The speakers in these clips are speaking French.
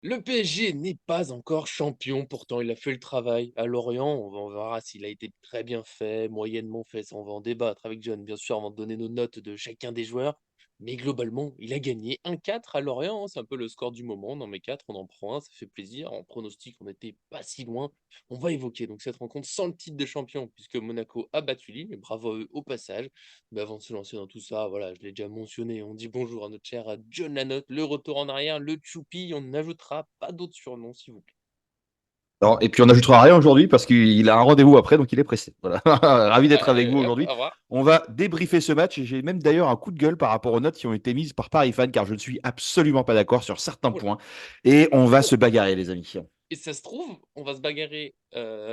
Le PSG n'est pas encore champion, pourtant il a fait le travail à Lorient. On verra s'il a été très bien fait, moyennement fait, ça on va en débattre avec John, bien sûr, avant de donner nos notes de chacun des joueurs. Mais globalement, il a gagné 1-4 à Lorient, hein, c'est un peu le score du moment. Dans mes 4, on en prend un, ça fait plaisir. En pronostic, on n'était pas si loin. On va évoquer donc cette rencontre sans le titre de champion, puisque Monaco a battu Lille, et bravo à eux au passage. Mais avant de se lancer dans tout ça, voilà, je l'ai déjà mentionné, on dit bonjour à notre cher John Lanotte, le retour en arrière, le Choupi, on n'ajoutera pas d'autres surnoms, s'il vous plaît. Non, et puis on n'ajoutera rien aujourd'hui parce qu'il a un rendez-vous après, donc il est pressé. Voilà. Ravi d'être avec vous Hop, aujourd'hui. au revoir. On va débriefer ce match et j'ai même d'ailleurs un coup de gueule par rapport aux notes qui ont été mises par Paris Fan car je ne suis absolument pas d'accord sur certains Oula. points et on va Oh, se bagarrer les amis. et ça se trouve, on va se bagarrer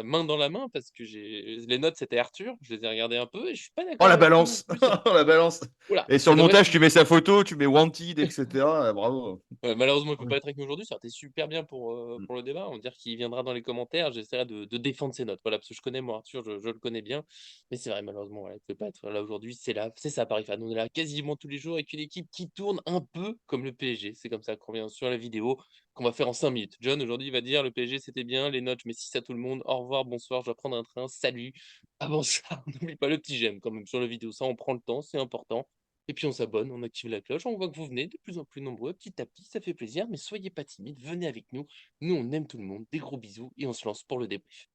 main dans la main parce que les notes c'était Arthur, je les ai regardées un peu et je suis pas Oh d'accord la avec lui non balance, plus. oh la balance. Oula, Et sur c'est le dommage montage, tu qu'il mets sa photo, tu mets Wanted, etc. Bravo. Ouais, malheureusement, il peut pas être avec nous aujourd'hui. Ça aurait été super bien pour le débat. On va dire qu'il viendra dans les commentaires. J'essaierai de défendre ses notes. Voilà, parce que je connais moi, Arthur, je le connais bien. Mais c'est vrai, malheureusement, voilà, il peut pas être là aujourd'hui. C'est ça, Paris Fan. On est là quasiment tous les jours avec une équipe qui tourne un peu comme le PSG. C'est comme ça qu'on revient sur la vidéo qu'on va faire en 5 minutes. John, aujourd'hui, il va dire le PSG, c'était bien. Les notes, je mets 6 à tout le monde. Au revoir, bonsoir, je dois prendre un train. Salut. Avant ça, on n'oublie pas le petit j'aime quand même sur la vidéo. Ça, on prend le temps, c'est important. Et puis on s'abonne, on active la cloche, on voit que vous venez de plus en plus nombreux, petit à petit, ça fait plaisir, mais soyez pas timides, venez avec nous. Nous, on aime tout le monde, des gros bisous, et on se lance pour le débrief.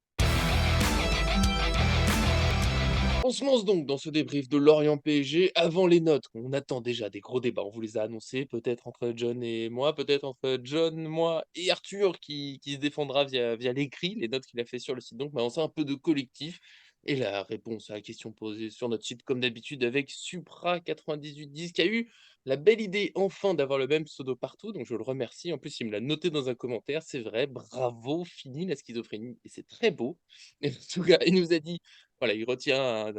On se lance donc dans ce débrief de Lorient PSG avant les notes. On attend déjà des gros débats, on vous les a annoncés, peut-être entre John et moi, peut-être entre John, moi et Arthur qui se défendra via l'écrit, les notes qu'il a fait sur le site. Donc, on c'est un peu de collectif. Et la réponse à la question posée sur notre site, comme d'habitude, avec Supra9810, qui a eu la belle idée enfin d'avoir le même pseudo partout. Donc, je le remercie. En plus, il me l'a noté dans un commentaire. C'est vrai, bravo, fini la schizophrénie. Et c'est très beau. Et en tout cas, il nous a dit voilà, il retient un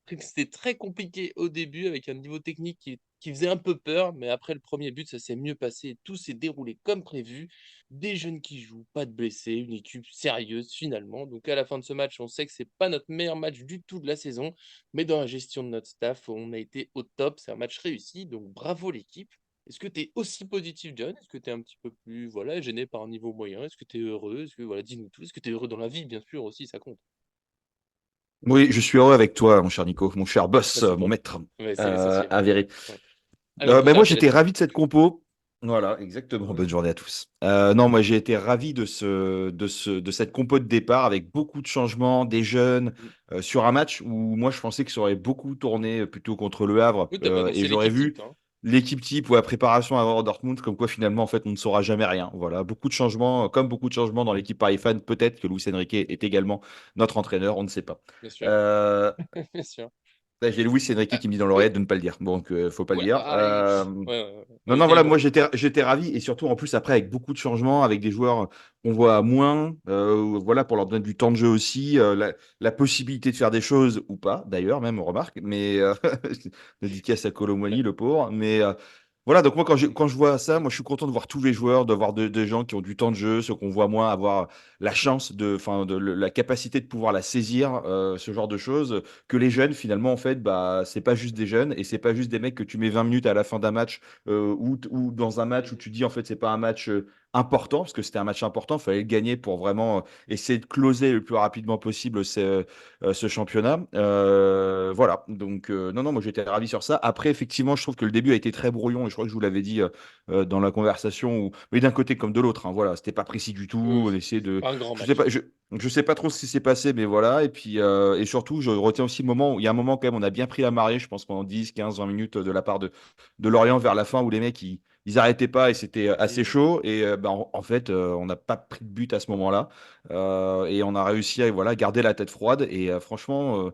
truc c'était très compliqué au début avec un niveau technique qui faisait un peu peur, mais après le premier but, ça s'est mieux passé et tout s'est déroulé comme prévu. Des jeunes qui jouent, pas de blessés, une équipe sérieuse finalement. Donc à la fin de ce match, on sait que c'est pas notre meilleur match du tout de la saison, mais dans la gestion de notre staff, on a été au top. C'est un match réussi, donc bravo l'équipe. Est-ce que tu es aussi positif, John? Est-ce que tu es un petit peu plus voilà, gêné par un niveau moyen? Est-ce que tu es heureux? Est-ce que voilà, dis-nous tout. Est-ce que tu es heureux dans la vie, bien sûr aussi, ça compte. Oui, je suis heureux avec toi, mon cher Nico, mon cher Bah, boss, c'est mon beau. maître, Ouais, c'est l'essentiel. avéré. Ouais. Allez, on peut Ben moi, s'arrêter j'étais là-dessus. ravi de cette compo. Voilà, exactement. Bonne journée à tous. Non, moi, j'ai été ravi de cette compo de départ avec beaucoup de changements, des jeunes, Mmh. sur un match où moi, je pensais que ça aurait beaucoup tourné plutôt contre le Havre. Oui, tu pas Et annoncé j'aurais l'équipe type, vu toi, hein? l'équipe type ou la préparation avant Dortmund, comme quoi finalement, en fait, on ne saura jamais rien. Voilà, beaucoup de changements, comme beaucoup de changements dans l'équipe Paris Fan. Peut-être que Luis Enrique est également notre entraîneur, on ne sait pas. Bien sûr. Euh, Bien sûr. Là, j'ai Louis Enrique Ah, qui me dit dans oui. l'oreillette de ne pas le dire. Donc, faut pas le Ouais, dire. allez. Ouais, ouais, ouais. Non, Oui, non, il est voilà, moi bon. j'étais ravi et surtout en plus après avec beaucoup de changements, avec des joueurs qu'on voit moins, voilà, pour leur donner du temps de jeu aussi, la possibilité de faire des choses ou pas, d'ailleurs, même, on remarque, mais dédicace à Ouais. Colomwani, le pauvre, mais voilà, donc moi quand je vois ça, moi je suis content de voir tous les joueurs, de voir des gens qui ont du temps de jeu, ceux qu'on voit moins avoir la chance enfin, la capacité de pouvoir la saisir, ce genre de choses, que les jeunes finalement en fait, bah c'est pas juste des jeunes et c'est pas juste des mecs que tu mets 20 minutes à la fin d'un match ou dans un match où Mmh. tu dis en fait c'est pas un match important parce que c'était un match important, il fallait le gagner pour vraiment essayer de closer le plus rapidement possible ce championnat. Voilà, donc non, non, moi j'étais ravi sur ça. Après, effectivement, je trouve que le début a été très brouillon et je crois que je vous l'avais dit dans la conversation, mais d'un côté comme de l'autre, hein, voilà, c'était pas précis du tout. On essayait de. Pas un grand Je sais match. pas, je sais pas trop ce qui s'est passé, mais voilà. Et puis, et surtout, je retiens aussi le moment où il y a un moment quand même, on a bien pris la marée, je pense, pendant 10, 15, 20 minutes de la part de Lorient vers la fin où les mecs, ils arrêtaient pas et c'était assez Mmh. chaud. Et ben, en fait, on n'a pas pris de but à ce moment-là. Et on a réussi à voilà, garder la tête froide. Et franchement,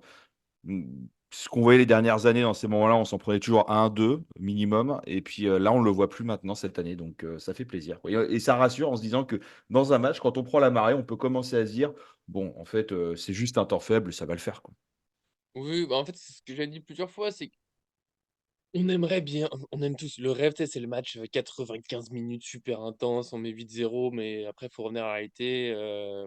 ce qu'on voyait les dernières années dans ces moments-là, on s'en prenait toujours un, deux minimum. Et puis là, on ne le voit plus maintenant cette année. Donc ça fait plaisir, quoi. Et ça rassure en se disant que dans un match, quand on prend la marée, on peut commencer à se dire, bon, en fait, c'est juste un temps faible, ça va le faire, quoi. Oui, bah, en fait, c'est ce que j'ai dit plusieurs fois, c'est on aimerait bien, on aime tous le rêve, tu sais, c'est le match, 95 minutes super intense, on met 8-0, mais après, il faut revenir à la réalité.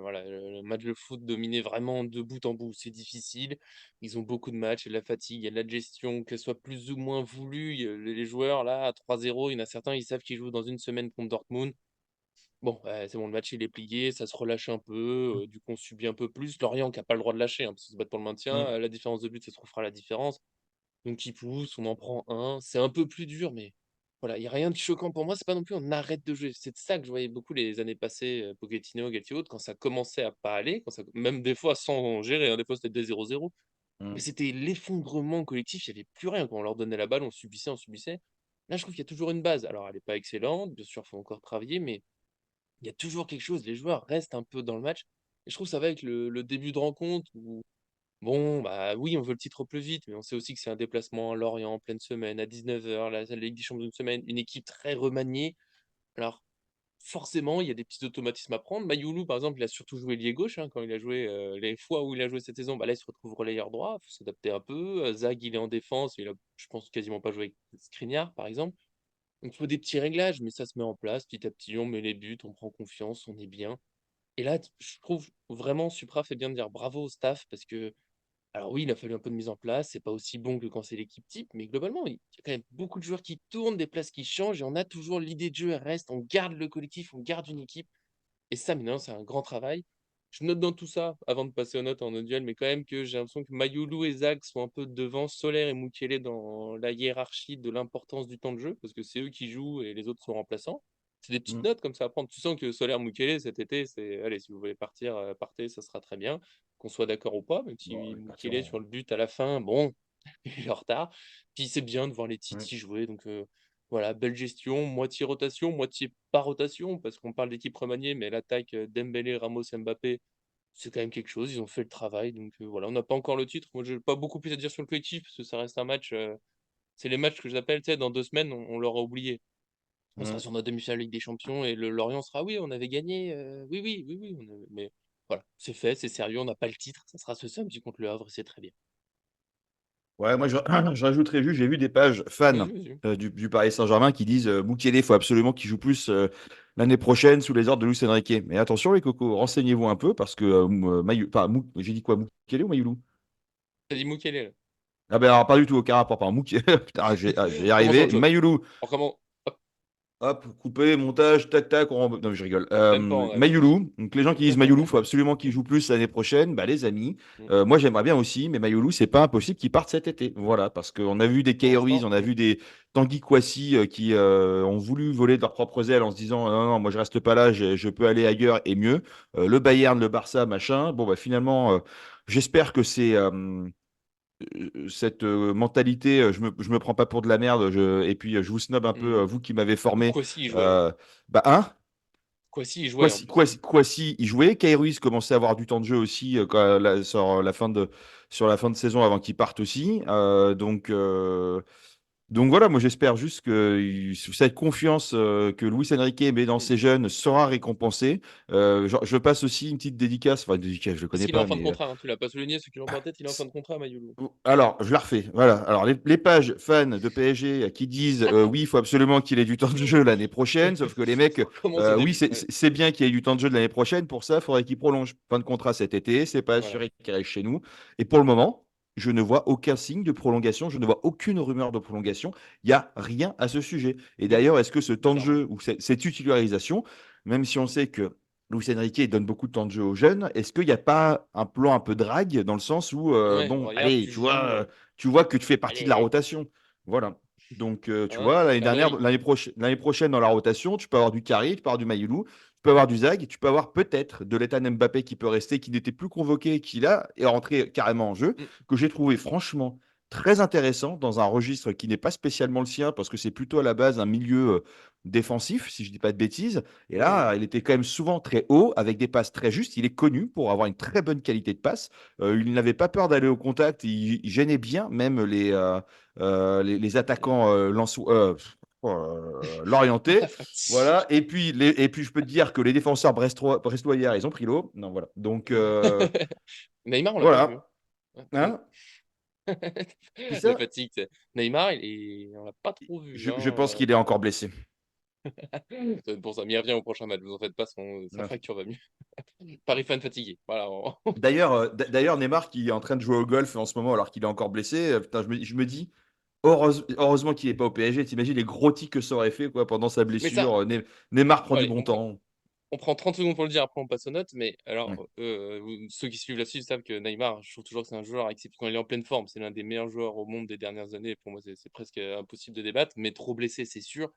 Voilà, le match de foot dominé vraiment de bout en bout, c'est difficile. Ils ont beaucoup de matchs, il y a de la fatigue, il y a de la gestion, qu'elle soit plus ou moins voulue. Les joueurs, là, à 3-0, il y en a certains, ils savent qu'ils jouent dans une semaine contre Dortmund. Bon, c'est bon, le match il est plié, ça se relâche un peu, du coup on subit un peu plus. Lorient qui a pas le droit de lâcher, hein, parce qu'ils se battent pour le maintien, Mmh. la différence de but, c'est ce qu'on fera la différence. Donc ils poussent, on en prend un, c'est un peu plus dur, mais voilà, il y a rien de choquant pour moi, c'est pas non plus on arrête de jouer. C'est de ça que je voyais beaucoup les années passées, Pochettino, Galtier autres, quand ça commençait à pas aller, quand ça même des fois sans gérer, hein, des fois c'était des 0-0, mais Mmh. c'était l'effondrement collectif, il y avait plus rien. Quand on leur donnait la balle, on subissait, on subissait. Là, je trouve qu'il y a toujours une base. Alors elle est pas excellente, bien sûr, faut encore travailler, mais il y a toujours quelque chose, les joueurs restent un peu dans le match et je trouve que ça va avec le début de rencontre où bon, bah, oui, on veut le titre au plus vite, mais on sait aussi que c'est un déplacement à Lorient en pleine semaine, à 19h, la Ligue des Champions d'une semaine, une équipe très remaniée. Alors, forcément, il y a des petits automatismes à prendre. Mayoulou, par exemple, il a surtout joué lié gauche, hein, quand il a joué, les fois où il a joué cette saison, bah, là, il se retrouve relayeur droit, faut s'adapter un peu. Zag, il est en défense, il a, je pense, quasiment pas joué avec Skriniar, par exemple. Donc, il faut des petits réglages, mais ça se met en place petit à petit, on met les buts, on prend confiance, on est bien. Et là, je trouve vraiment Supra fait bien de dire bravo au staff parce que alors oui, il a fallu un peu de mise en place, c'est pas aussi bon que quand c'est l'équipe type, mais globalement, il y a quand même beaucoup de joueurs qui tournent, des places qui changent, et on a toujours l'idée de jeu, elle reste, on garde le collectif, on garde une équipe, et ça, maintenant, c'est un grand travail. Je note dans tout ça, avant de passer aux notes en audial, mais quand même que j'ai l'impression que Mayoulou et Zag sont un peu devant Solaire et Mukele dans la hiérarchie de l'importance du temps de jeu, parce que c'est eux qui jouent et les autres sont remplaçants. C'est des petites Mmh. notes comme ça à prendre. Tu sens que Solaire Mukele cet été, c'est allez, si vous voulez partir, partez, ça sera très bien. Qu'on soit d'accord ou pas, même Bon, si ils Mukele partiront. sur le but à la fin, bon, il est en retard. Puis c'est bien de voir les Mmh. Titi jouer, donc voilà, belle gestion, moitié rotation, moitié pas rotation, parce qu'on parle d'équipe remaniée, mais l'attaque Dembélé, Ramos, Mbappé, c'est quand même quelque chose. Ils ont fait le travail, donc voilà, on n'a pas encore le titre. Moi, j'ai pas beaucoup plus à dire sur le collectif, parce que ça reste un match. C'est les matchs que j'appelle, tu sais, dans 2 semaines, on l'aura oublié. On sera Mmh. sur notre demi-finale Ligue des Champions et le Lorient sera, oui, on avait gagné, oui, oui, oui, oui, mais voilà, c'est fait, c'est sérieux, on n'a pas le titre, ça sera ce samedi contre le Havre, et c'est très bien. Ouais, moi, je je rajouterais juste, j'ai vu des pages fans, Vas-y, vas-y. du Paris Saint-Germain qui disent, Mukele, il faut absolument qu'il joue plus, l'année prochaine sous les ordres de Luis Enrique. Mais attention les cocos, renseignez-vous un peu parce que, j'ai dit quoi? Mukele ou Mayoulou? T'as dit Mukele, là. Ah ben alors pas du tout, aucun rapport, pardon. Putain, je vais y Commençons arriver. autre chose. Mayoulou. On commence. Hop, Hop, couper, montage, tac, tac, non, je rigole. même pas en rêve. Mayoulou, donc les gens qui disent Mayoulou, faut absolument qu'il joue plus l'année prochaine. Bah, les amis, Mm. moi j'aimerais bien aussi, mais Mayoulou, c'est pas impossible qu'il parte cet été. Voilà, parce qu'on a vu des Pour Kairis, l'instant, on a vu des Tanguy Kouassi qui ont voulu voler de leurs propres ailes en se disant non, non, moi je reste pas là, je peux aller ailleurs et mieux. Le Bayern, le Barça, machin. Bon, bah finalement, j'espère que c'est. Cette mentalité, je me prends pas pour de la merde, et puis je vous snob un peu, mm. vous qui m'avez Surtout que formé. Kwasi, il jouait, hein. Euh, bah, hein? Kwasi, il jouait en plus. Kwasi, il jouait. Kairuis commençait à avoir du temps de jeu aussi sur sur la fin de saison avant qu'il parte aussi. Donc voilà, moi j'espère juste que cette confiance que Luis Enrique met dans Mm. ses jeunes sera récompensée. Je passe aussi une petite dédicace, enfin une dédicace, je le Parce connais qu'il est en pas, fin de mais contrat, hein. Tu l'as pas souligné, ceux qui l'ont pas en tête, il est en fin de contrat, Mayoulou. alors, je la refais. Voilà. Alors, les pages fans de PSG qui disent oui, il faut absolument qu'il ait du temps de jeu l'année prochaine, sauf que les mecs, On recommence au oui, début. Ouais. c'est bien qu'il ait du temps de jeu de l'année prochaine. Pour ça, il faudrait qu'il prolonge fin de contrat cet été. C'est pas Voilà. assuré qu'il reste chez nous. Et pour le moment, je ne vois aucun signe de prolongation. Je ne vois aucune rumeur de prolongation. Il n'y a rien à ce sujet. Et Mm. d'ailleurs, est-ce que ce temps de Bizarrement. jeu ou cette utilisation, même si on sait que Luis Enrique donne beaucoup de temps de jeu aux jeunes, est-ce qu'il n'y a pas un plan un peu drague dans le sens où, Ouais, bon, regarde, allez, tu joues. tu vois que tu fais partie de la Allez, rotation. Voilà. Donc, tu hein, vois, un clin d'œil. l'année prochaine, dans la rotation, tu peux avoir du Carré, tu peux avoir du Maïlou, tu peux avoir du Zag, tu peux avoir peut-être de l'Ethan Mbappé qui peut rester, qui n'était plus convoqué, qui là est rentré carrément en jeu, Mm. que j'ai trouvé franchement très intéressant dans un registre qui n'est pas spécialement le sien, parce que c'est plutôt à la base un milieu défensif, si je dis pas de bêtises. Et Mm. là, il était quand même souvent très haut, avec des passes très justes. Il est connu pour avoir une très bonne qualité de passe. Il n'avait pas peur d'aller au contact. Il gênait bien même les attaquants l'orienté. Voilà. Fatigue. Et puis, je peux te dire que les défenseurs brestois hier, ils ont pris l'eau. Non, voilà. Donc, Neymar, on l'a pas vu, hein. voilà. Ouais, Hein? Qui la ça? fatigue, Neymar, on l'a pas trop vu, Je pense hein. qu'il est encore blessé. Ça va être pour ça, mais il revient au prochain match, vous en faites pas, sa Ouais. fracture va mieux. Paris fan fatigué. Voilà. D'ailleurs, Neymar qui est en train de jouer au golf en ce moment alors qu'il est encore blessé, putain, je me dis, heureusement qu'il n'est pas au PSG. T'imagines les gros tics que ça aurait fait quoi, pendant sa Mais ça, blessure. Neymar prend du allez, bon temps. On prend 30 secondes pour le dire, après on passe aux notes. Mais Ouais. alors, ceux qui suivent là-dessus savent que Neymar, je trouve toujours que c'est un joueur exceptionnel. Quand il est en pleine forme, c'est l'un des meilleurs joueurs au monde des dernières années. Pour moi, c'est presque impossible de débattre. Mais trop blessé, c'est sûr.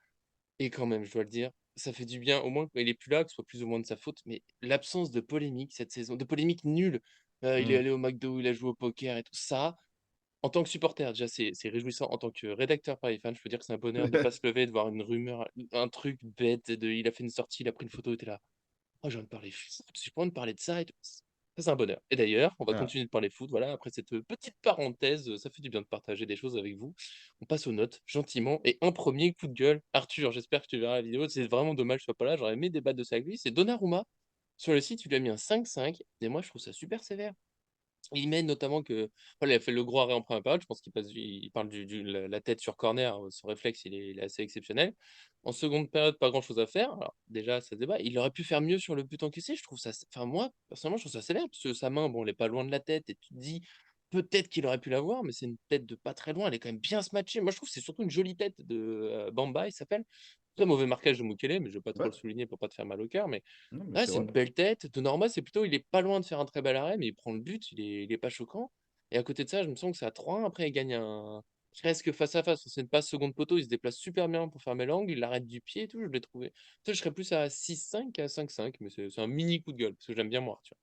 Et quand même, je dois le dire, ça fait du bien, au moins quand il est plus là, que ce soit plus ou moins de sa faute. Mais l'absence de polémique cette saison, de polémique nulle. Il est Mm. allé au McDo, il a joué au poker et tout ça. En tant que supporter, déjà, c'est réjouissant. En tant que rédacteur Paris Fan, je peux dire que c'est un bonheur de pas se lever, de voir une rumeur, un truc bête. Il a fait une sortie, il a pris une photo, et t'es là. Oh, j'ai envie de parler foot, j'ai pas envie de parler de ça et tout. Ça, c'est un bonheur. Et d'ailleurs, on va Ah. continuer de parler foot. Voilà, après cette petite parenthèse, ça fait du bien de partager des choses avec vous. On passe aux notes, gentiment. Et un premier coup de gueule. Arthur, j'espère que tu verras la vidéo. C'est vraiment dommage que je sois pas là. J'aurais aimé débattre de ça avec lui. C'est Donnarumma. Sur le site, tu lui as mis un 5-5. Et moi, je trouve ça super sévère. Il met notamment que voilà, il a fait le gros arrêt en première période. Je pense il parle la tête sur corner. Son réflexe, il est assez exceptionnel. En seconde période, pas grand-chose à faire. Alors, déjà, ça se débat. Il aurait pu faire mieux sur le but encaissé. Je trouve ça. Enfin, moi, personnellement, je trouve ça sévère. Parce que sa main, bon, elle est pas loin de la tête. Et tu te dis, peut-être qu'il aurait pu l'avoir. Mais c'est une tête de pas très loin. Elle est quand même bien smatchée. Moi, je trouve que c'est surtout une jolie tête de Bamba, il s'appelle. Très mauvais marquage de Mukele, mais je vais pas trop Ouais. le souligner pour pas te faire mal au cœur. Mais Non, mais ouais, c'est c'est vrai. une belle tête. De Norma, c'est plutôt, il est pas loin de faire un très bel arrêt, mais il prend le but, il est pas choquant. Et à côté de ça, je me sens que c'est à 3-1. Après, il gagne un presque face à face. C'est une passe seconde poteau, il se déplace super bien pour fermer l'angle, il l'arrête du pied et tout. Je l'ai trouvé. Peut-être je serais plus à 6-5 qu'à 5-5, mais c'est un mini coup de gueule, parce que j'aime bien moi, tu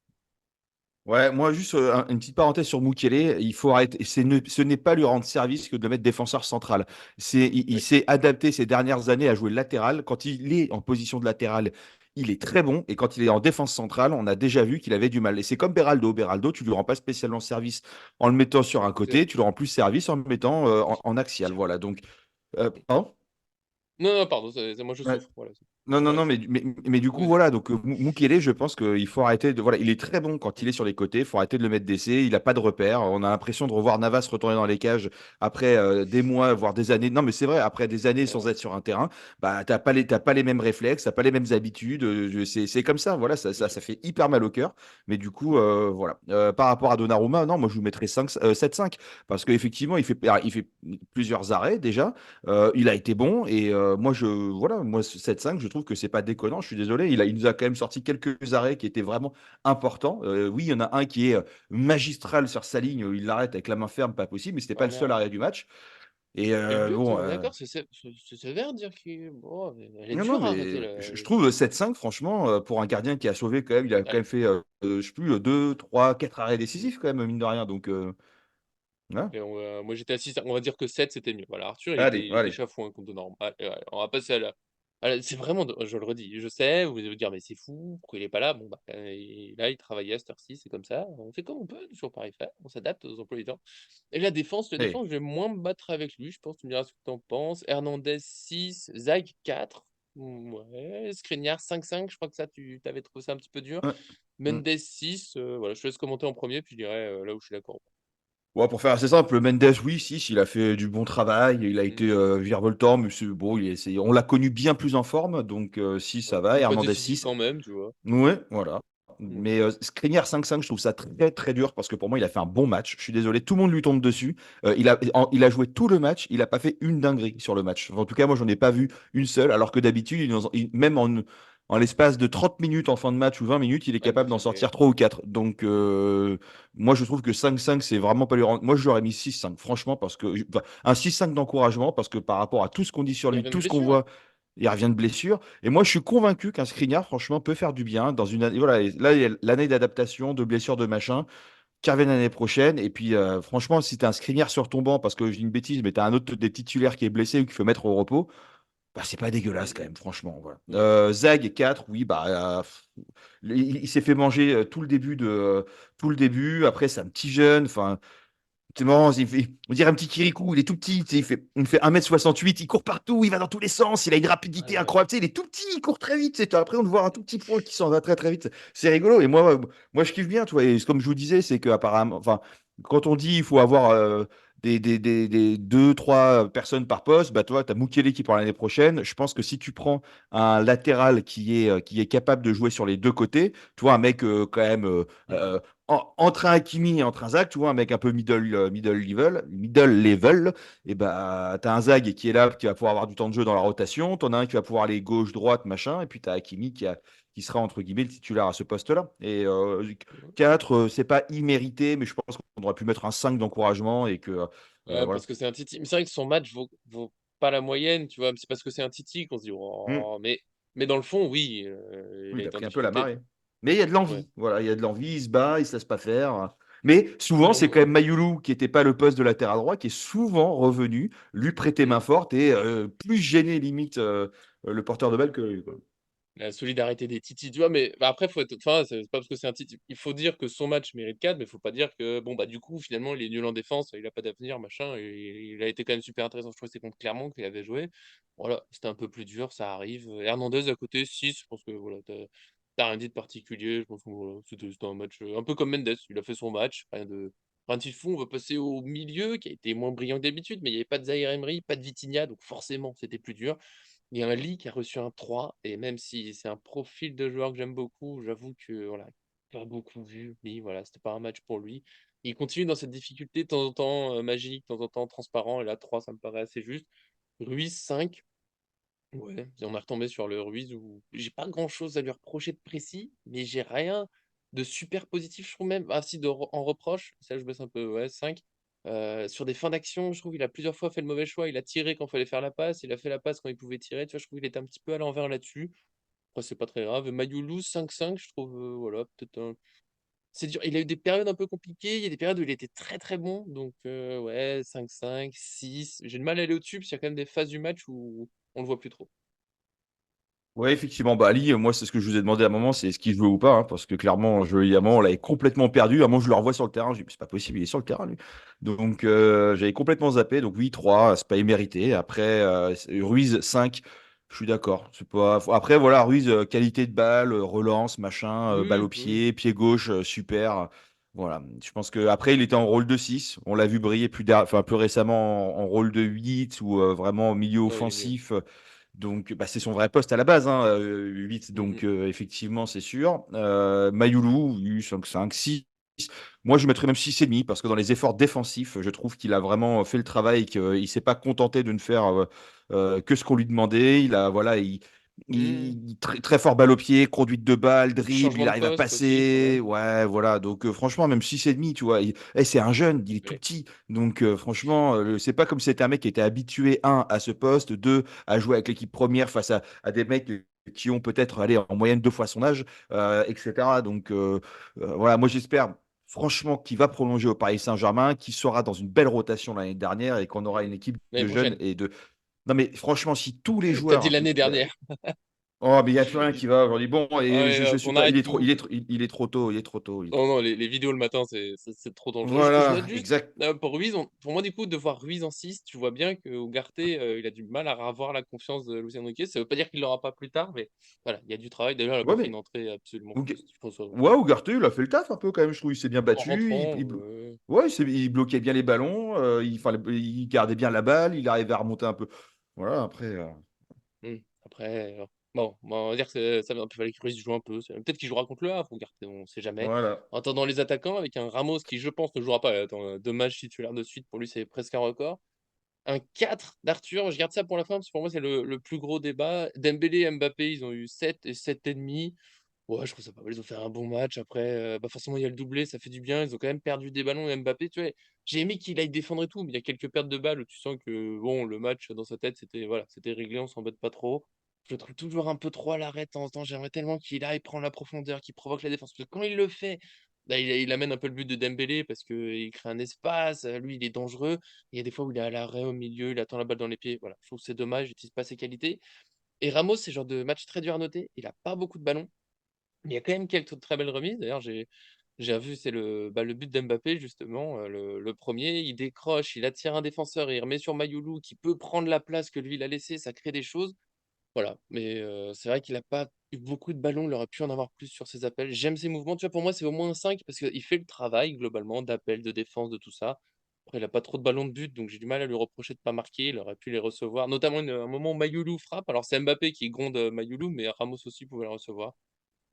Ouais, moi juste une petite parenthèse sur Mukele, il faut arrêter. Ce n'est pas lui rendre service que de le mettre défenseur central. Il vois. s'est adapté ces dernières années à jouer latéral. Quand il est en position de latéral, il est très bon. Et quand il est en défense centrale, on a déjà vu qu'il avait du mal. Et c'est comme Beraldo. Beraldo, tu lui rends pas spécialement service en le mettant sur un Oui. côté, tu lui rends plus service en le mettant en axial. Voilà. Donc, pardon. Non, non, pardon, moi je Ouais. souffre. Voilà. Non, non, Voilà, non, mais du coup, oui. voilà. Donc, Mukele, je pense qu'il faut arrêter de. Voilà, il est très bon quand il est sur les côtés. Il faut arrêter de le mettre d'essai. Il n'a pas de repère. On a l'impression de revoir Navas retourner dans les cages après des mois, voire des années. Non, mais c'est vrai, après des années C'est sans vrai. être sur un terrain, bah, t'as pas les mêmes réflexes, t'as pas les mêmes habitudes. C'est comme ça. Voilà, ça fait hyper mal au cœur. Mais du coup, voilà. Par rapport à Donnarumma, non, moi, je vous mettrais 7-5. Parce qu'effectivement, il fait plusieurs arrêts déjà. Il a été bon et moi 7-5, je trouve que c'est pas déconnant. Je suis désolé, il nous a quand même sorti quelques arrêts qui étaient vraiment importants. Oui, il y en a un qui est magistral sur sa ligne, où il l'arrête avec la main ferme, pas possible, mais c'était pas Ah le seul merde. arrêt du match. Et Et le but, bon, d'accord, c'est sévère de dire qu'il. Bon, elle est non, non, dure à arrêter mais là. je trouve 7-5, franchement, pour un gardien qui a sauvé quand même, il a quand Allez. même fait, je sais plus, 2, 3, 4 arrêts décisifs quand même, mine de rien. Donc, voilà. Et moi j'étais à 6, on va dire que 7 c'était mieux. Voilà, Arthur Allez, il était allez. chafouin contre Norme. Allez, ouais, on va passer c'est vraiment, je le redis, je sais, vous allez vous dire, mais c'est fou, pourquoi il est pas là? Bon, bah, là, il travaillait à cette heure-ci, c'est comme ça, on fait comme on peut, sur Paris Faire, on s'adapte aux emplois du temps. Et la Allez. défense, je vais moins me battre avec lui, je pense, tu me diras ce que t'en penses. Hernandez 6, Zag 4, ouais, Skriniar 5-5, je crois que ça, tu t'avais trouvé ça un petit peu dur. Ouais. Mm. Mendes 6, voilà, je te laisse commenter en premier, puis je dirais là où je suis d'accord. Ouais, pour faire assez simple, Mendes, oui, si, il a fait du bon travail, il a Mm. été virevoltant, mais bon, on l'a connu bien plus en forme, donc si, ça Ouais. va. Mais pas Hernandez décisif 6, quand même, tu vois. ouais, voilà. Mm. Mais Skriniar 5-5, je trouve ça très très dur parce que pour moi, il a fait un bon match. Je suis désolé, tout le monde lui tombe dessus. Il a joué tout le match, il n'a pas fait une dinguerie sur le match. Enfin, en tout cas, moi, j'en ai pas vu une seule, alors que d'habitude, même en l'espace de 30 minutes en fin de match ou 20 minutes, il est Ouais, il capable d'en fait sortir rire. 3 ou 4. Donc, moi, je trouve que 5-5, c'est vraiment pas lui rendre. Moi, je lui aurais mis 6-5, franchement, parce que enfin, un 6-5 d'encouragement, parce que par rapport à tout ce qu'on dit sur Il lui, revient de tout ce qu'on blessure. voit, il revient de blessure. Et moi, je suis convaincu qu'un Skriniar, franchement, peut faire du bien dans une année. Voilà, et là, il y a l'année d'adaptation, de blessure, de machin, qui revient l'année prochaine. Et puis, franchement, si tu as un Skriniar sur ton banc, parce que je dis une bêtise, mais tu as un autre des titulaires qui est blessé ou qu'il faut mettre au repos, bah, c'est pas dégueulasse quand Mm, même, franchement. Voilà. mm. Zag 4, oui, bah, il s'est fait manger tout le début. Après, c'est un petit jeune. Enfin, c'est marrant, on dirait un petit Kirikou, il est tout petit, tu sais, il fait 1m68, il court partout, il va dans tous les sens, il a une rapidité Ouais, incroyable, tu sais, il est tout petit, il court très vite, tu sais, t'as l'impression de voir un tout petit point qui s'en va très très vite. C'est rigolo, et moi je kiffe bien, tu vois, et comme je vous disais, c'est qu'apparemment, enfin, quand on dit il faut avoir des deux, trois personnes par poste, bah toi, tu as Mukele qui part l'année prochaine. Je pense que si tu prends un latéral qui est capable de jouer sur les deux côtés, tu vois, un mec quand même mm. entre un Hakimi et entre un Zag, tu vois, un mec un peu middle level, et bah, t'as un Zag qui est là, qui va pouvoir avoir du temps de jeu dans la rotation. T'en as un qui va pouvoir aller gauche, droite, machin. Et puis t'as Hakimi qui sera, entre guillemets, le titulaire à ce poste-là. Et 4, c'est pas immérité, mais je pense qu'on aurait pu mettre un 5 d'encouragement et que, Ouais, voilà. parce que c'est un Titi. Mais c'est vrai que son match vaut pas la moyenne, tu vois. C'est parce que c'est un Titi qu'on se dit, Hmm. oh, mais dans le fond, oui, il Oui, a il a été en pris un peu la difficulté. marée. Mais il y a de Ouais. l'envie. Voilà, il y a de l'envie, il se bat, il se laisse pas faire. Mais souvent, c'est quand Non, même Mayoulou, qui n'était pas le poste de latéral droit, qui est souvent revenu, lui prêter main mm. forte et plus gêner limite le porteur de balle que lui, quoi. La solidarité des Titi, tu vois. Mais bah, après, faut être. Enfin, c'est pas parce que c'est un Titi. Il faut dire que son match mérite 4, mais faut pas dire que, bon, bah, du coup, finalement, il est nul en défense, il a pas d'avenir, machin. Et il a été quand même super intéressant. Je crois que c'était contre Clermont qu'il avait joué. Voilà, c'était un peu plus dur, ça arrive. Hernandez à côté, 6. Je pense que, voilà, t'as rien dit de particulier. Je pense que, voilà, c'était un match un peu comme Mendes. Il a fait son match. Rien de fou. On va passer au milieu, qui a été moins brillant que d'habitude, mais il n'y avait pas de Zaïre Emery, pas de Vitinha, donc forcément, c'était plus dur. Il y a un Lee qui a reçu un 3 et même si c'est un profil de joueur que j'aime beaucoup, j'avoue que voilà, pas beaucoup vu. Lee, voilà, c'était pas un match pour lui. Il continue dans cette difficulté, de temps en temps magique, de temps en temps transparent, et là 3 ça me paraît assez juste. Ruiz 5, ouais, et on est retombé sur le Ruiz où j'ai pas grand-chose à lui reprocher de précis, mais j'ai rien de super positif, je trouve même. Ah si, en reproche, ça je baisse un peu, ouais, 5. Sur des fins d'action, je trouve qu'il a plusieurs fois fait le mauvais choix. Il a tiré quand il fallait faire la passe, il a fait la passe quand il pouvait tirer. Tu vois, je trouve qu'il était un petit peu à l'envers là-dessus. Après, c'est pas très grave. Mayoulou, 5-5, je trouve, voilà, peut-être un. C'est dur. Il a eu des périodes un peu compliquées. Il y a des périodes où il était très très bon. Donc, ouais, 5-5, 6. J'ai du mal à aller au-dessus, parce qu'il y a quand même des phases du match où on le voit plus trop. Ouais, effectivement. Bah, Ali, moi, c'est ce que je vous ai demandé à un moment, c'est est-ce qu'il joue ou pas, hein, parce que clairement, à un moment, on l'avait complètement perdu. À un moment, je le revois sur le terrain. Je dis, mais c'est pas possible, il est sur le terrain, lui. Donc, j'avais complètement zappé. Donc, oui, 3, c'est pas immérité. Après, Ruiz, 5, je suis d'accord. C'est pas... Après, voilà, Ruiz, qualité de balle, relance, machin, balle au Oui, oui. pied, pied gauche, super. Voilà. Je pense que après, il était en rôle de 6. On l'a vu briller enfin, plus récemment en rôle de 8 ou vraiment au milieu Ouais, il est mieux. offensif. Donc, bah, c'est son vrai poste à la base, hein, 8. Mm, Donc, effectivement, c'est sûr. Mayoulou, oui, 5, 5, 6. Moi, je mettrais même 6,5 parce que dans les efforts défensifs, je trouve qu'il a vraiment fait le travail et qu'il ne s'est pas contenté de ne faire que ce qu'on lui demandait. Voilà, mm. très, très fort balle au pied, conduite de balle, Et puis dribble, changement il de arrive à poste aussi, pas passer. mal. Ouais, voilà. Donc, franchement, même 6,5, tu vois. C'est un jeune, il est tout Ouais. petit. Donc, franchement, c'est pas comme si c'était un mec qui était habitué, un, à ce poste, deux, à jouer avec l'équipe première face à des mecs qui ont peut-être allé en moyenne 2 fois son âge, etc. Donc, voilà, moi, j'espère. Franchement, qu'il va prolonger au Paris Saint-Germain, qui sera dans une belle rotation l'année dernière et qu'on aura une équipe L'année de jeunes prochaine. et de. Non, mais franchement, si tous les T'as dit joueurs. l'année dernière. Oh, mais il n'y a plus rien qui va aujourd'hui. Bon, Ah et ouais, je non, suis qu'on pas. Il arrête est trop, tout. il est trop tôt. Il est trop tôt. Il est Non, trop non, tôt. les vidéos le matin, c'est trop dangereux. Je note Voilà, juste, exact. pour Ruiz, pour moi, du coup, de voir Ruiz en 6, tu vois bien que Ugarte, il a du mal à avoir la confiance de Luis Enrique. Ça veut pas dire qu'il l'aura pas plus tard, mais voilà, il y a du travail. D'ailleurs, il a pas Ouais, fait une mais. entrée absolument Ouga- faustique. Je pense, Ouais, Ugarte, il a fait le taf un peu quand même, je trouve. Il s'est bien en battu. rentrant, Ouais, il bloquait bien les ballons. Il gardait bien la balle. Il arrivait à remonter un peu. Voilà, après. après, bon, on va dire que ça il fallait que Ruiz joue un peu. Peut-être qu'il jouera contre le Havre, Ugarte, on sait jamais. Voilà. En attendant les attaquants, avec un Ramos qui, je pense, ne jouera pas. Attends, 2 matchs titulaires de suite, pour lui, c'est presque un record. Un 4 d'Arthur, je garde ça pour la fin parce que pour moi c'est le plus gros débat. Dembélé et Mbappé, ils ont eu 7 et 7,5. Ouais, je trouve ça pas mal. Ils ont fait un bon match. Après, bah forcément, il y a le doublé, ça fait du bien. Ils ont quand même perdu des ballons. Et Mbappé, tu vois, j'ai aimé qu'il aille défendre et tout, mais il y a quelques pertes de balles où tu sens que bon, le match dans sa tête, c'était voilà, c'était réglé, on s'embête pas trop. Je le trouve toujours un peu trop à l'arrêt de temps en temps. J'aimerais tellement qu'il aille prendre la profondeur, qu'il provoque la défense. Parce que quand il le fait, bah, il amène un peu le but de Dembélé parce qu'il crée un espace. Lui, il est dangereux. Il y a des fois où il est à l'arrêt au milieu, il attend la balle dans les pieds. Voilà, je trouve que c'est dommage, il n'utilise pas ses qualités. Et Ramos, c'est le genre de match très dur à noter. Il a pas beaucoup de ballons. Il y a quand même quelques très belles remises. D'ailleurs, j'ai vu, c'est le but d'Mbappé, justement, le premier. Il décroche, il attire un défenseur et il remet sur Mayoulou qui peut prendre la place que lui, il a laissé. Ça crée des choses. Voilà. Mais c'est vrai qu'il n'a pas eu beaucoup de ballons. Il aurait pu en avoir plus sur ses appels. J'aime ses mouvements. Tu vois, pour moi, c'est au moins un 5 parce qu'il fait le travail, globalement, d'appel, de défense, de tout ça. Après, il n'a pas trop de ballons de but, donc j'ai du mal à lui reprocher de ne pas marquer. Il aurait pu les recevoir. Notamment un moment où Mayoulou frappe. Alors, c'est Mbappé qui gronde Mayoulou, mais Ramos aussi pouvait le recevoir.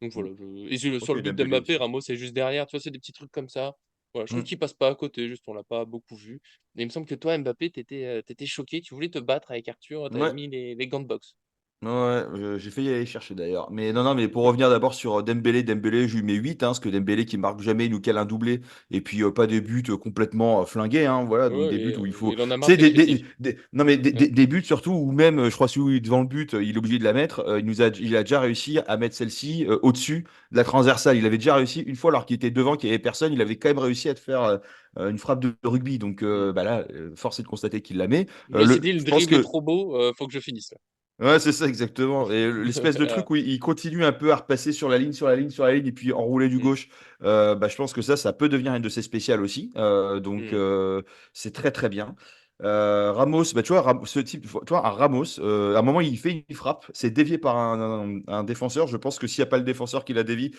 Donc Mm. voilà, et sur Ok, le but Dembélé d'Mbappé, aussi. Ramos est juste derrière, tu vois, c'est des petits trucs comme ça. Voilà, je trouve Mm. qu'il passe pas à côté, juste on l'a pas beaucoup vu. Et il me semble que toi, Mbappé, t'étais choqué, tu voulais te battre avec Arthur, t'avais Ouais. mis les gants de boxe. Ouais, j'ai failli aller chercher d'ailleurs. Mais non, non, mais pour revenir d'abord sur Dembélé, je lui mets 8, hein, parce que Dembélé qui marque jamais, il nous cale un doublé. Et puis pas des buts complètement flingués, hein, voilà, donc Ouais, des buts où il faut. il en a Tu sais, marqué des critique. non, mais Ouais. des buts surtout où même, je crois, celui où il est devant le but, il est obligé de la mettre. Il a déjà réussi à mettre celle-ci au-dessus de la transversale. Il avait déjà réussi une fois, alors qu'il était devant, qu'il n'y avait personne, il avait quand même réussi à te faire une frappe de rugby. Donc Mm. bah là, force est de constater qu'il la met. Là, il s'est dit, le Je pense dribble est que. trop beau, faut que je finisse là. Ouais, c'est ça, exactement. Et l'espèce de Voilà. truc où il continue un peu à repasser sur la ligne, sur la ligne, sur la ligne, et puis enrouler du Mm, gauche, bah, je pense que ça peut devenir une de ses spéciales aussi. Donc, mm, c'est très, très bien. Ramos, bah, tu vois, ce type, tu vois, un Ramos, à un moment, il fait une frappe, c'est dévié par un défenseur. Je pense que s'il n'y a pas le défenseur qui la dévie,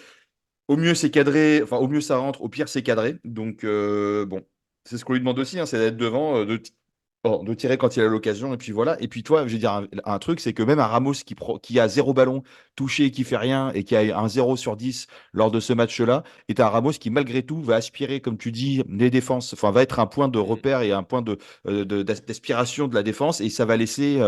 au mieux c'est cadré, enfin, au mieux ça rentre, au pire c'est cadré. Donc, bon, c'est ce qu'on lui demande aussi, hein, c'est d'être devant, bon, de tirer quand il a l'occasion, et puis voilà. Et puis toi, je vais dire un truc, c'est que même un Ramos qui a zéro ballon touché, qui fait rien, et qui a un 0/10 lors de ce match-là, est un Ramos qui, malgré tout, va aspirer, comme tu dis, les défenses, enfin, va être un point de mm. repère et un point d'aspiration de la défense, et ça va laisser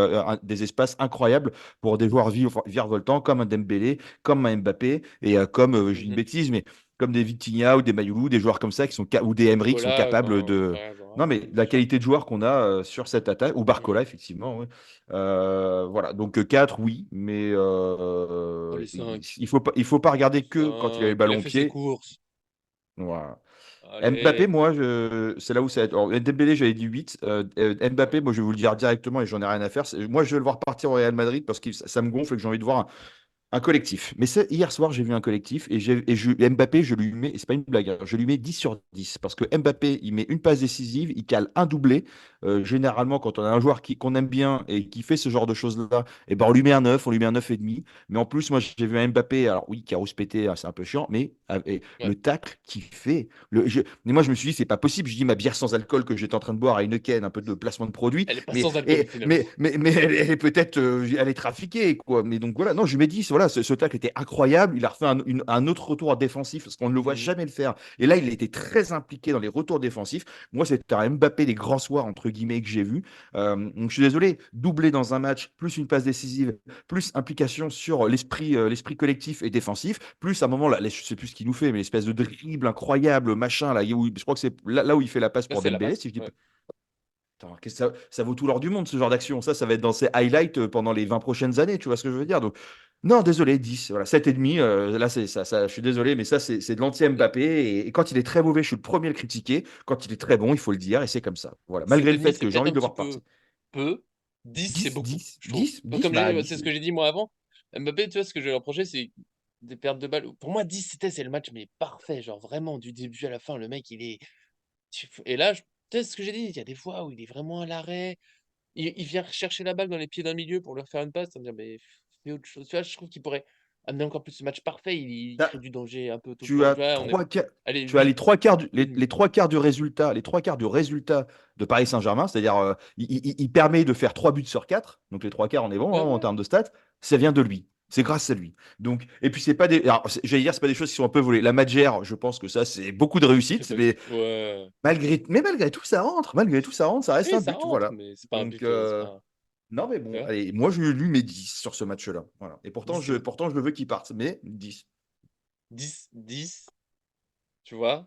des espaces incroyables pour des joueurs virevoltants, comme un Dembélé, comme un Mbappé, et comme, je dis une Mhm. bêtise, mais comme des Vitinha ou des Mayoulou, des joueurs comme ça, ou des Emery qui sont Barcola, capables quand de, ouais, non, voilà, mais bien la sûr. qualité de joueur qu'on a sur cette attaque, ou Mm. Barcola, effectivement, ouais. Voilà, donc 4, oui, mais Allez, 5. il faut pas regarder que quand il a les 5. Il a ballons au fait ses pied. courses. Voilà. Mbappé, Allez. moi, c'est là où ça va être. Alors, Dembélé, j'avais dit 8. Ouais. Mbappé, moi, je vais vous le dire directement et j'en ai rien à faire. Moi, je vais le voir partir au Real Madrid parce que ça me gonfle et que j'ai envie de voir un collectif. Mais hier soir, j'ai vu un collectif Mbappé, je lui mets, et c'est pas une blague, hein, je lui mets 10 sur 10 parce que Mbappé, il met une passe décisive, il cale un doublé. Généralement, quand on a un joueur qu'on aime bien et qui fait ce genre de choses-là, et ben on lui met un 9, on lui met un 9 et demi. Mais en plus, moi, j'ai vu un Mbappé, alors oui, qui a rouspété, hein, c'est un peu chiant, mais et Ouais. le tacle qu'il fait. Mais moi, je me suis dit, c'est pas possible. Je dis ma bière sans alcool que j'étais en train de boire à Heineken, un peu de placement de produit. Elle est pas Mais, sans alcool, finalement. mais elle est peut-être, elle est trafiquée, quoi. Mais donc voilà, non, je lui mets 10, voilà, ce tacle était incroyable. Il a refait un autre retour défensif, parce qu'on ne le voit Mhm. jamais le faire. Et là, il était très impliqué dans les retours défensifs. Moi, c'était un Mbappé des grands soirs, entre guillemets, que j'ai vu. Donc je suis désolé, doublé dans un match, plus une passe décisive, plus implication sur l'esprit collectif et défensif, plus à un moment, là, je sais plus ce qu'il nous fait, mais l'espèce de dribble incroyable, machin, là, je crois que c'est là où il fait la passe Là, pour c'est la Dembélé, passe. si je dis pas. Ouais. Attends, ça vaut tout l'or du monde, ce genre d'action. Ça va être dans ses highlights pendant les 20 prochaines années, tu vois ce que je veux dire. Donc, non, désolé, 10, voilà, 7,5. Là, c'est ça, je suis désolé, mais ça, c'est de Mm. l'anti-Mbappé. Et quand il est très mauvais, je suis le premier à le critiquer. Quand il est très bon, il faut le dire, et c'est comme ça. Voilà, malgré le 7,5, fait c'est que j'ai peut-être envie un de le petit voir partir. peu peu. 10, c'est 10, beaucoup, 10, je trouve. 10, 10, Comme bah c'est 10. ce que j'ai dit moi avant. Mbappé, tu vois, ce que je vais lui reprocher, c'est des pertes de balles. Pour moi, 10, c'est le match, mais parfait. Genre, vraiment, du début à la fin, le mec, il est. Et là, tu sais ce que j'ai dit, il y a des fois où il est vraiment à l'arrêt. Il vient chercher la balle dans les pieds d'un milieu pour lui refaire une passe. Ça me dire, mais fais autre chose. Tu vois, je trouve qu'il pourrait amener encore plus ce match parfait. Il crée du danger un peu tout le Tu temps. Tu as vois, on est. trois, qua- Allez, tu as les 8 trois quarts du, et demi. les trois quarts du résultat, de Paris Saint-Germain, c'est-à-dire il permet de faire 3 buts sur 4, donc les trois quarts on est bon, Ouais, hein, en ouais. termes de stats, ça vient de lui. C'est grâce à lui. Donc, et puis c'est pas des, alors, j'allais dire c'est pas des choses qui sont un peu volées. La Magère, je pense que ça c'est beaucoup de C'est réussite, pas. mais Ouais. malgré tout ça rentre, ça reste Oui, un ça but, rentre, voilà. mais c'est pas un Donc but. C'est pas. non mais Tu bon, vois, allez, moi je lui mets 10 sur ce match-là, voilà. Et 10, pourtant c'est beaucoup. je le veux qu'il parte, mais 10. 10, tu vois.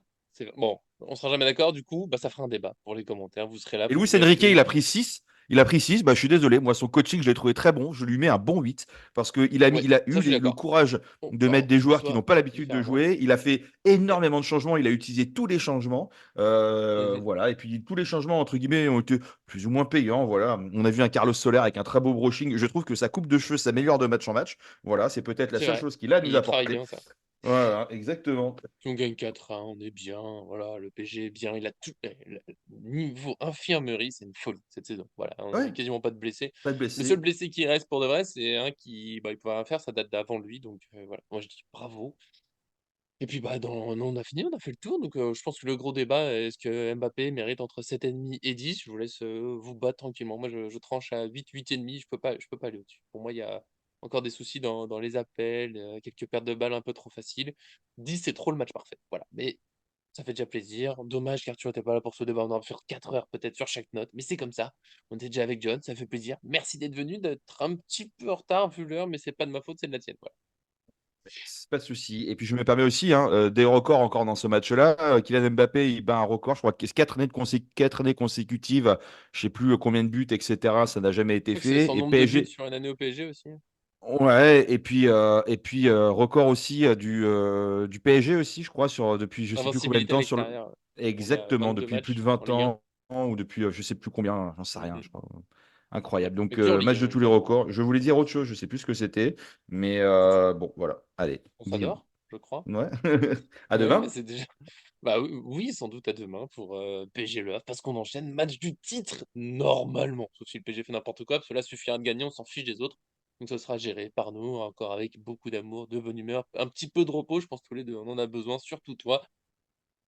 Bon, on sera jamais d'accord, du coup, bah, ça fera un débat pour les commentaires. Vous serez là Et pour Luis dire Enrique, il que. a pris 6. Il a pris 6. Bah, je suis désolé. Moi, son coaching, je l'ai trouvé très bon. Je lui mets un bon 8 parce qu'il Ouais, il a ça, eu je suis le d'accord. courage de mettre des Qu'on joueurs qui n'ont soit pas l'habitude de différemment. jouer. Il a fait Ouais. énormément de changements. Il a utilisé tous les changements. Mhm. Voilà. Et puis, tous les changements, entre guillemets, ont été plus ou moins payants. Voilà. On a vu un Carlos Soler avec un très beau brushing. Je trouve que sa coupe de cheveux s'améliore de match en match. Voilà. C'est peut-être la C'est seule vrai. chose qu'il a à nous Il travaille apporter. bien, ça. Voilà. Exactement. Si on gagne 4-1, on est bien. Voilà, le PG est bien. Il a tout. Niveau infirmerie, c'est une folie cette saison. Voilà, on a Ouais. quasiment pas de blessés. Pas de Le seul blessés. blessé qui reste pour de vrai, c'est un qui, bah, il peut rien faire, ça date d'avant lui. Donc voilà, moi je dis bravo. Et puis bah non, on a fini, on a fait le tour. Donc je pense que le gros débat, est-ce que Mbappé mérite entre 7,5 et 10? Je vous laisse vous battre tranquillement. Moi je tranche à 8, 8,5. Je peux pas aller au-dessus. Pour moi, il y a. Encore des soucis dans les appels, quelques pertes de balles un peu trop faciles. 10, c'est trop le match parfait. Voilà. Mais ça fait déjà plaisir. Dommage qu'Arthur n'était pas là pour ce débat. On aurait pu faire 4 heures peut-être sur chaque note. Mais c'est comme ça. On était déjà avec John. Ça fait plaisir. Merci d'être venu, d'être un petit peu en retard vu l'heure, mais c'est pas de ma faute, c'est de la tienne. Voilà. C'est pas de souci. Et puis je me permets aussi, hein, des records encore dans ce match-là. Kylian Mbappé, il bat un record. Je crois que c'est 4 années consécutives. Je sais plus combien de buts, etc. Ça n'a jamais Je été crois que c'est fait. son Et nombre de buts PSG, sur une année au PSG aussi. ouais. Et puis record aussi du PSG aussi, je crois, depuis je sais plus combien de Invincibilité à temps l'extérieur. On est à exactement 22 depuis plus de matchs en 20 Ligue 1. ans ou depuis je sais plus combien, j'en sais rien, je crois. Incroyable. Et Donc puis en Ligue match 1, de tous les évidemment. records. Je voulais dire autre chose, je sais plus ce que c'était, mais bon voilà. Allez, On dis-moi. s'adore, je crois. Ouais. À Ouais, mais demain. c'est déjà. Bah oui, oui, sans doute à demain pour PSG Le Havre, parce qu'on enchaîne match du titre, normalement. Sauf si le PSG fait n'importe quoi, parce que là, suffira de gagner, on s'en fiche des autres. Donc ce sera géré par nous, encore avec beaucoup d'amour, de bonne humeur, un petit peu de repos, je pense tous les deux, on en a besoin, surtout toi,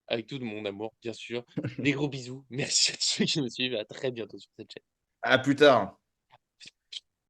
avec tout mon amour, bien sûr. Des gros bisous, merci à ceux qui me suivent, et à très bientôt sur cette chaîne. À plus tard.